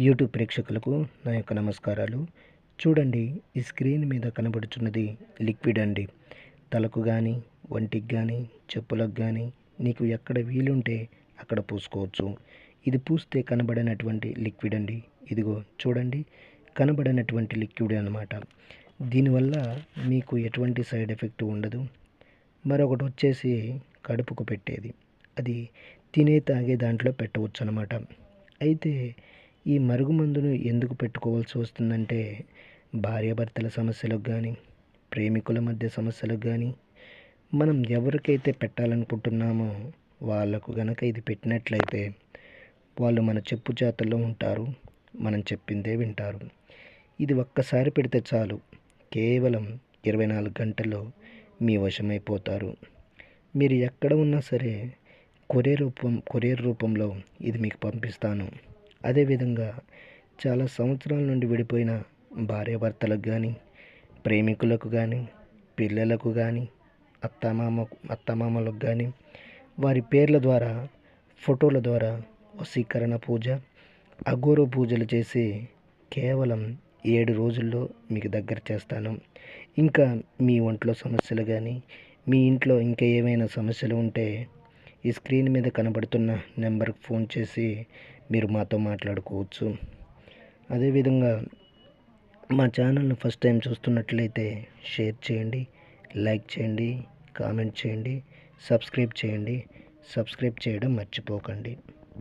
YouTube ప్రేక్షకులకు నా యొక్క నమస్కారాలు. చూడండి, ఈ స్క్రీన్ మీద కనబడుచున్నది లిక్విడ్ అండి. తలకు కానీ, ఒంటికి కానీ, చెప్పులకు కానీ నీకు ఎక్కడ వీలుంటే అక్కడ పూసుకోవచ్చు. ఇది పూస్తే కనబడినటువంటి లిక్విడ్ అండి. ఇదిగో చూడండి, కనబడినటువంటి లిక్విడ్ అన్నమాట. దీనివల్ల మీకు ఎటువంటి సైడ్ ఎఫెక్ట్ ఉండదు. మరొకటి వచ్చేసి కడుపుకు పెట్టేది, అది తినే తాగే దాంట్లో పెట్టవచ్చు అన్నమాట. అయితే ఈ మరుగుమందును ఎందుకు పెట్టుకోవాల్సి వస్తుందంటే, భార్యాభర్తల సమస్యలకు కానీ, ప్రేమికుల మధ్య సమస్యలకు కానీ, మనం ఎవరికైతే పెట్టాలనుకుంటున్నామో వాళ్ళకు గనక ఇది పెట్టినట్లయితే వాళ్ళు మన చెప్పు చేతల్లో ఉంటారు, మనం చెప్పిందే వింటారు. ఇది ఒక్కసారి పెడితే చాలు, కేవలం 24 గంటల్లో మీ వశమైపోతారు. మీరు ఎక్కడ ఉన్నా సరే కొరియర్ రూపంలో ఇది మీకు పంపిస్తాను. అదేవిధంగా చాలా సంవత్సరాల నుండి విడిపోయిన భార్యాభర్తలకు కానీ, ప్రేమికులకు కానీ, పిల్లలకు కానీ, అత్తమామలకు కానీ వారి పేర్ల ద్వారా, ఫోటోల ద్వారా వశీకరణ పూజ, అఘోర పూజలు చేసి కేవలం 7 రోజుల్లో మీకు దగ్గర చేస్తాను. ఇంకా మీ ఒంట్లో సమస్యలు కానీ, మీ ఇంట్లో ఇంకా ఏమైనా సమస్యలు ఉంటే ఈ స్క్రీన్ మీద కనబడుతున్న నెంబర్కి ఫోన్ చేసి మీరు మాతో మాట్లాడుకోవచ్చు. అదేవిధంగా మా ఛానల్ని ఫస్ట్ టైం చూస్తున్నట్లయితే షేర్ చేయండి, లైక్ చేయండి, కామెంట్ చేయండి, సబ్స్క్రైబ్ చేయండి. సబ్స్క్రైబ్ చేయడం మర్చిపోకండి.